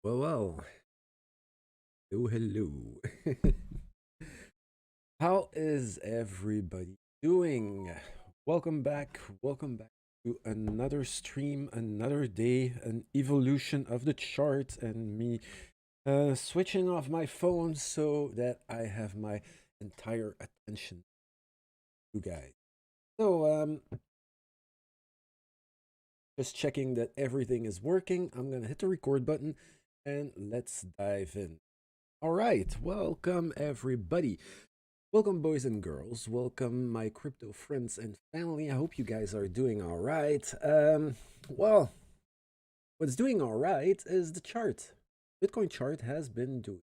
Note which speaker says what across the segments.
Speaker 1: Well, hello, hello. How is everybody doing? Welcome back to another stream, another day, an evolution of the chart, and me switching off my phone so that I have my entire attention, you guys. So, just checking that everything is working. I'm gonna hit the record button and let's dive in. All right, welcome everybody. Welcome, boys and girls. Welcome, my crypto friends and family. I hope you guys are doing all right. Well, what's doing all right is the chart. Bitcoin chart has been doing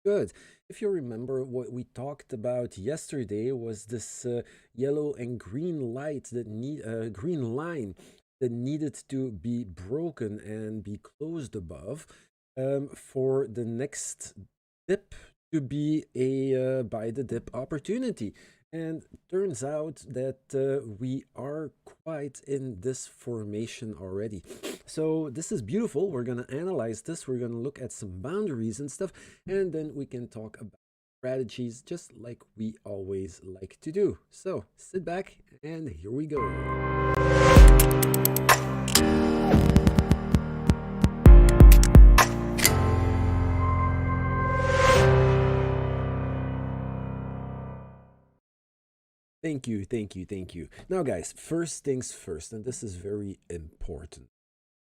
Speaker 1: good. If you remember, what we talked about yesterday was this yellow and green light that green line that needed to be broken and be closed above for the next dip to be a buy the dip opportunity. And turns out that we are quite in this formation already. So this is beautiful. We're going to analyze this. We're going to look at some boundaries and stuff. And then we can talk about strategies just like we always like to do. So sit back and here we go. Thank you, thank you, thank you. Now, guys, first things first, and this is very important.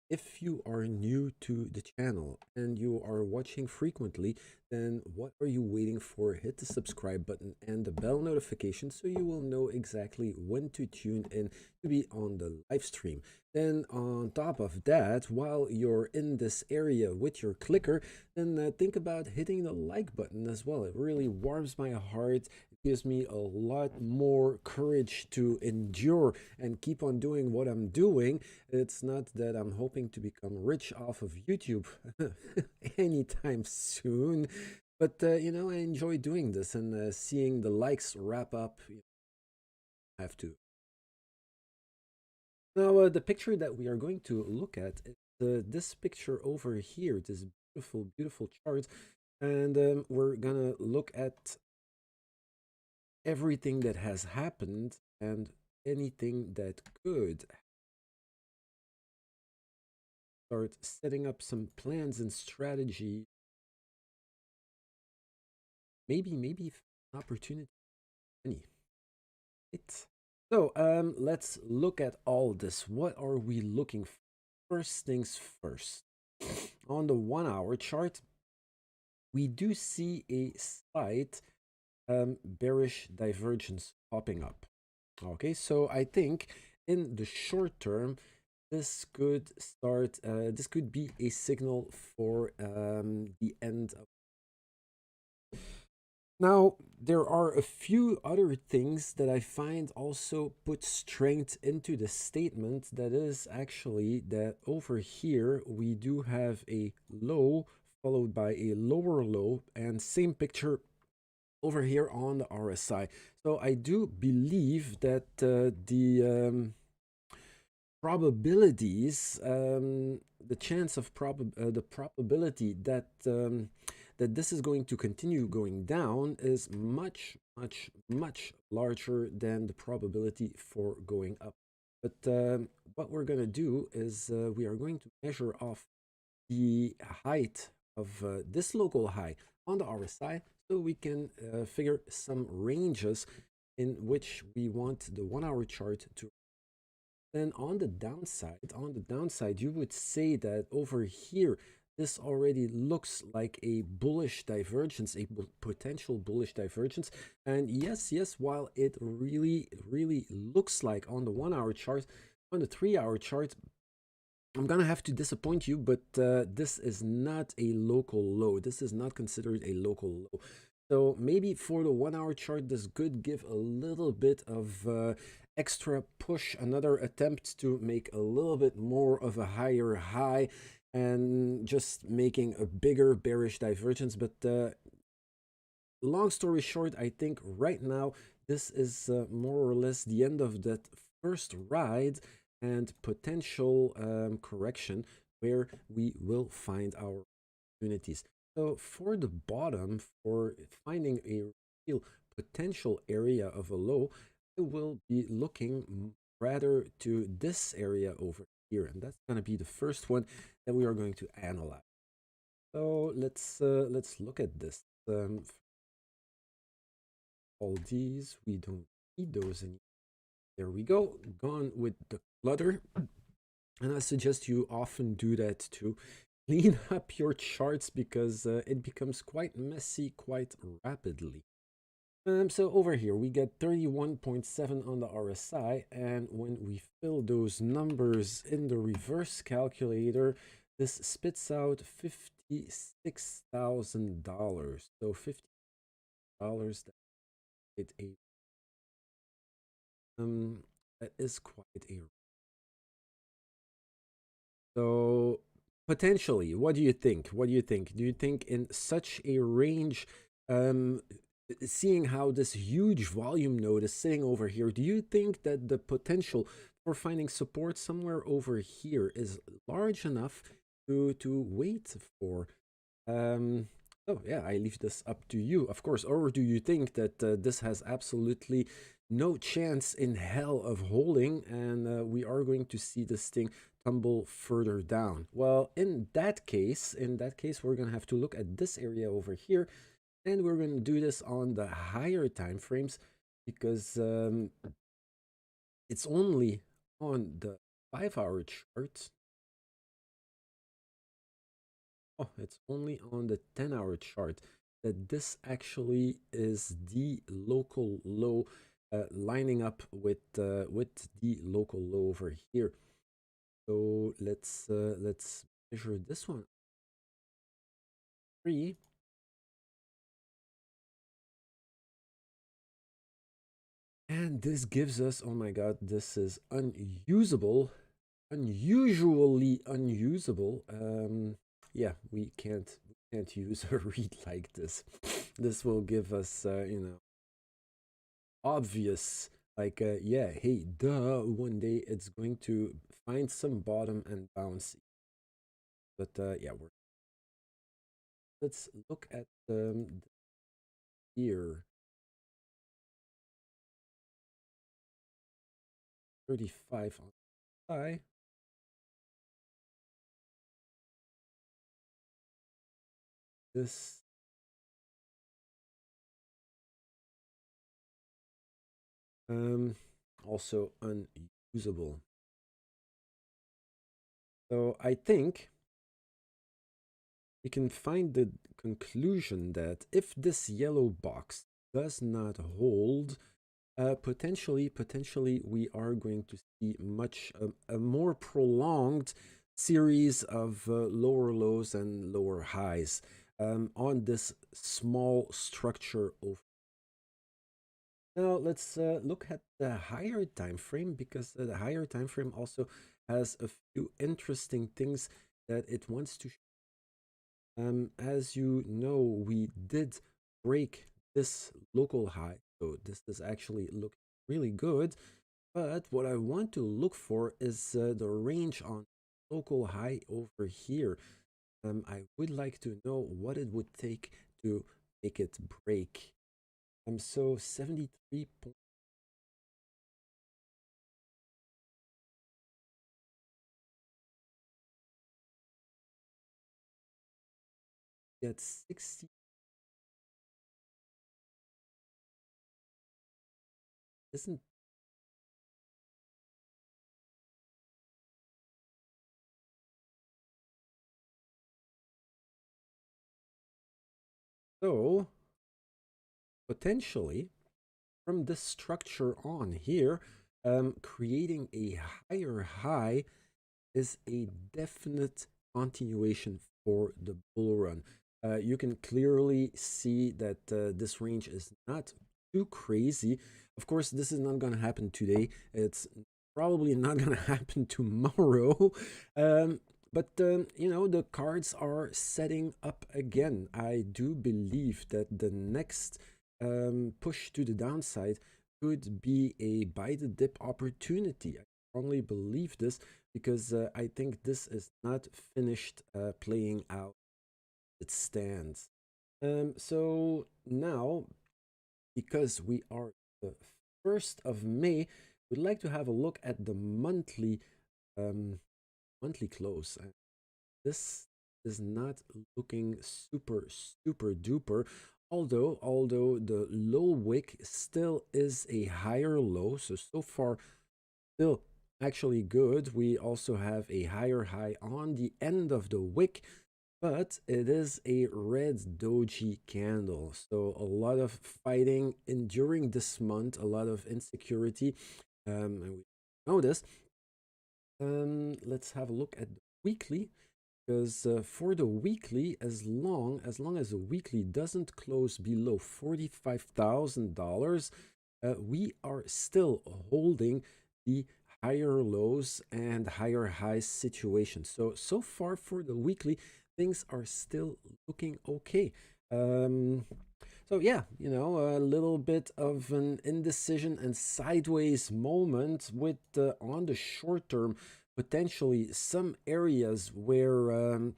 Speaker 1: If you are new to the channel and you are watching frequently, then what are you waiting for? Hit the subscribe button and the bell notification so you will know exactly when to tune in to be on the live stream. Then on top of that, while you're in this area with your clicker, then think about hitting the like button as well. It really warms my heart. It gives me a lot more courage to endure and keep on doing what I'm doing. It's not that I'm hoping to become rich off of YouTube anytime soon, but I enjoy doing this and seeing the likes wrap up. I have to. Now, the picture that we are going to look at is this picture over here, this beautiful, beautiful chart. And we're gonna look at everything that has happened and anything that could start setting up some plans and strategy. Maybe an opportunity. Any. Right. So let's look at all this. What are we looking for? First things first. On the 1 hour chart, we do see a slight bearish divergence popping up. Okay, so I think in the short term, this could start. This could be a signal for the end of. Now, there are a few other things that I find also put strength into the statement. That is actually that over here we do have a low followed by a lower low, and same picture over here on the RSI. So I do believe that the probabilities, the chance of the probability that that this is going to continue going down is much, much, much larger than the probability for going up. But what we're going to do is we are going to measure off the height of this local high on the RSI so we can figure some ranges in which we want the 1 hour chart to. Then on the downside, you would say that over here, this already looks like a bullish divergence, a potential bullish divergence. And yes, while it really looks like on the 1 hour chart, on the 3 hour chart, I'm gonna have to disappoint you, but this is not a local low. This is not considered a local low. So maybe for the 1 hour chart, this could give a little bit of extra push, another attempt to make a little bit more of a higher high and just making a bigger bearish divergence. But long story short, I think right now this is more or less the end of that first ride and potential correction where we will find our opportunities. So for the bottom, for finding a real potential area of a low, I will be looking rather to this area over here, and that's going to be the first one that we are going to analyze. So let's look at this. All these, we don't need those anymore. There we go, gone with the clutter. And I suggest you often do that to clean up your charts because it becomes quite messy quite rapidly. So over here we get 31.7 on the RSI, and when we fill those numbers in the reverse calculator, this spits out $56,000. So $50, that is quite a So potentially, what do you think? What do you think? Do you think in such a range, um, seeing how this huge volume node is sitting over here, do you think that the potential for finding support somewhere over here is large enough to wait for? Oh yeah, I leave this up to you, of course. Or do you think that this has absolutely no chance in hell of holding, and we are going to see this thing tumble further down? Well, in that case, we're gonna have to look at this area over here, and we're gonna do this on the higher time frames because it's only on the 5-hour chart. Oh, it's only on the 10-hour chart that this actually is the local low, lining up with the local low over here. So let's measure this one. 3. And this gives us, oh my god, this is unusable, unusually unusable. Yeah, we can't use a read like this. This will give us, obvious, like, yeah, hey, duh, one day it's going to find some bottom and bounce. But yeah, let's look at here. 35 on high. This also unusable. So I think we can find the conclusion that if this yellow box does not hold, potentially we are going to see a more prolonged series of lower lows and lower highs on this small structure over. Now let's look at the higher time frame, because the higher time frame also has a few interesting things that it wants to as you know, we did break this local high, so this is actually looking really good. But what I want to look for is the range on local high over here. I would like to know what it would take to make it break. So 73. At 60. Isn't so? Potentially, from this structure on here, creating a higher high is a definite continuation for the bull run. You can clearly see that this range is not too crazy. Of course, this is not going to happen today. It's probably not going to happen tomorrow. But the cards are setting up again. I do believe that the next push to the downside could be a buy the dip opportunity. I strongly believe this because I think this is not finished playing out. It stands. So now, because we are the 1st of May, we'd like to have a look at the um, monthly close. This is not looking super duper. Although the low wick still is a higher low, so far still actually good. We also have a higher high on the end of the wick, but it is a red doji candle. So a lot of fighting in during this month, a lot of insecurity. And we know this. Let's have a look at the weekly, because for the weekly, as long as the weekly doesn't close below $45,000, we are still holding the higher lows and higher highs situation. So far for the weekly, things are still looking okay. Um, so yeah, a little bit of an indecision and sideways moment with on the short term, potentially some areas where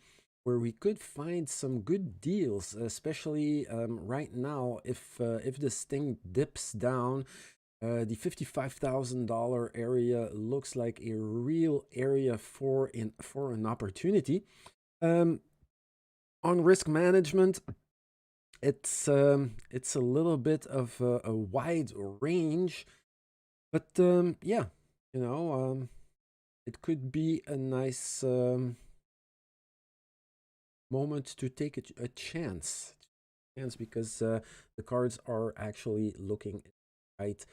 Speaker 1: we could find some good deals, especially right now if this thing dips down. The $55,000 area looks like a real area for an opportunity. Um, on risk management, it's a little bit of a wide range, but yeah, it could be a nice moment to take a chance because the cards are actually looking in the right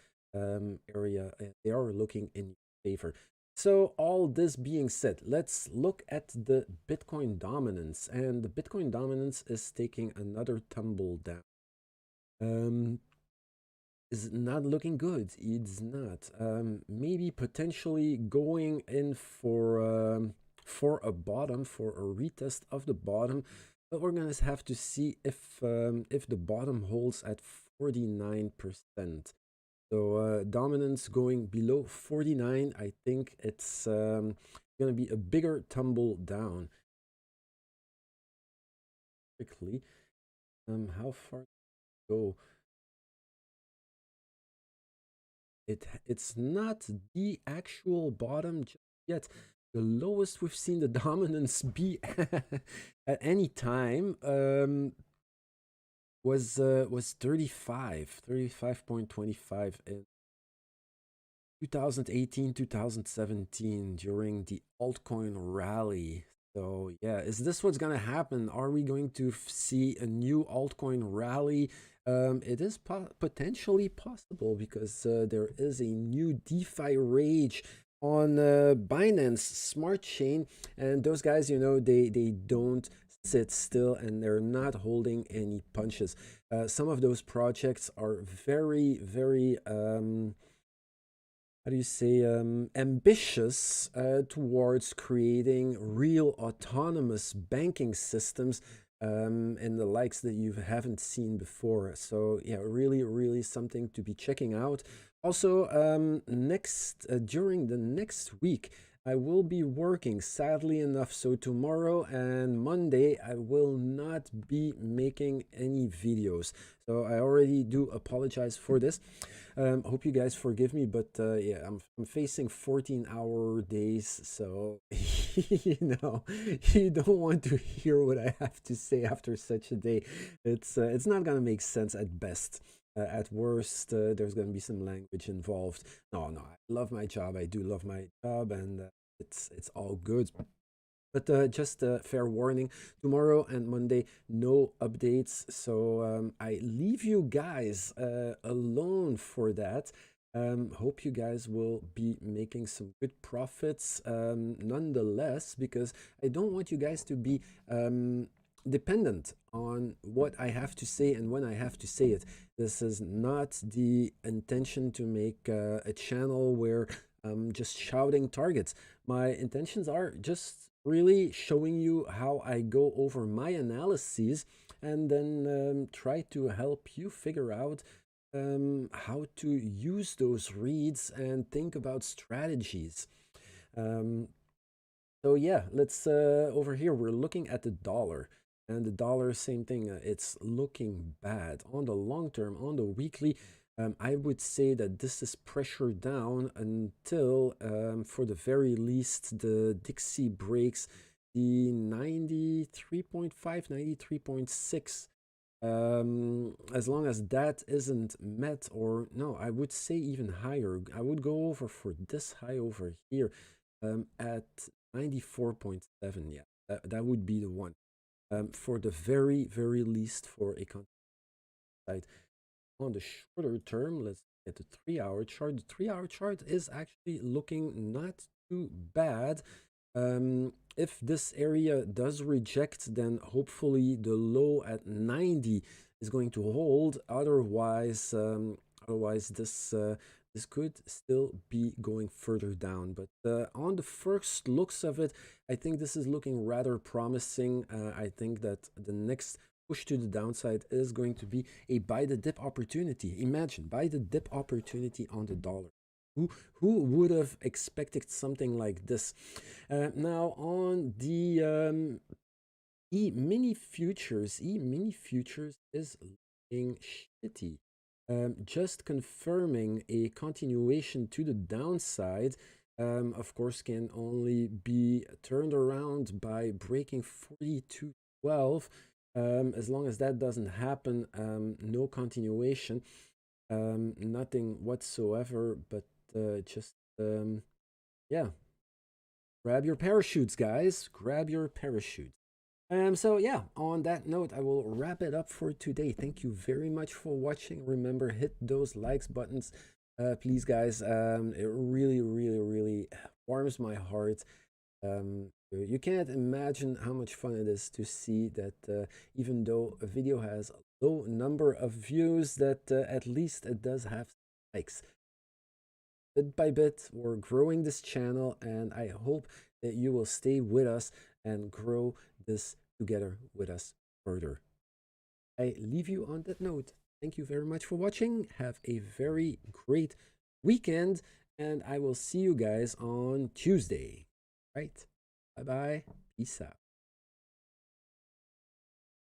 Speaker 1: area. They are looking in your favor. So all this being said, let's look at the Bitcoin dominance, and the Bitcoin dominance is taking another tumble down. Um, is not looking good. It's not. Maybe potentially going in for a bottom, for a retest of the bottom, but we're gonna have to see if the bottom holds at 49%. So dominance going below 49, I think it's gonna be a bigger tumble down. Quickly, how far to go? It's not the actual bottom just yet. The lowest we've seen the dominance be at any time was 35.25 in 2018, 2017 during the altcoin rally. So yeah, is this what's gonna happen? Are we going to see a new altcoin rally? It is potentially possible because there is a new DeFi rage on Binance Smart Chain, and those guys, they don't sit still and they're not holding any punches. Some of those projects are very how do you say, ambitious towards creating real autonomous banking systems and the likes that you haven't seen before. So yeah, really something to be checking out. Also, next during the next week, I will be working, sadly enough. So tomorrow and Monday, I will not be making any videos. So I already do apologize for this. Hope you guys forgive me, but yeah, I'm facing 14-hour days, so you don't want to hear what I have to say after such a day. It's not gonna make sense at best. At worst, there's gonna be some language involved. No, I love my job. I do love my job, and it's all good. But just a fair warning, tomorrow and Monday, no updates. So I leave you guys alone for that. Hope you guys will be making some good profits nonetheless, because I don't want you guys to be dependent on what I have to say and when I have to say it. This is not the intention to make a channel where I'm just shouting targets. My intentions are just really showing you how I go over my analyses and then try to help you figure out how to use those reads and think about strategies. So yeah, let's over here we're looking at the dollar. And the dollar, same thing, it's looking bad on the long term, on the weekly. I would say that this is pressure down until, for the very least, the Dixie breaks the 93.5, 93.6. As long as that isn't met, or no, I would say even higher. I would go over for this high over here, at 94.7. Yeah, that would be the one, for the very, very least for a side. On the shorter term, let's get the 3 hour chart. The 3 hour chart is actually looking not too bad. If this area does reject, then hopefully the low at 90 is going to hold. Otherwise, this could still be going further down. But on the first looks of it, I think this is looking rather promising. I think that the next push to the downside is going to be a buy the dip opportunity. Imagine buy the dip opportunity on the dollar. Who would have expected something like this? Now on the E mini futures is looking shitty. Just confirming a continuation to the downside, of course, can only be turned around by breaking 42.12. As long as that doesn't happen, no continuation, nothing whatsoever, but just, yeah, grab your parachutes, guys. Grab your parachutes. So yeah, on that note, I will wrap it up for today. Thank you very much for watching. Remember, hit those likes buttons, please, guys. It really, really, really warms my heart. You can't imagine how much fun it is to see that, even though a video has a low number of views, that at least it does have likes. Bit by bit, we're growing this channel, and I hope that you will stay with us and grow this together with us further. I leave you on that note. Thank you very much for watching. Have a very great weekend, and I will see you guys on Tuesday. Right? Bye bye. Peace out.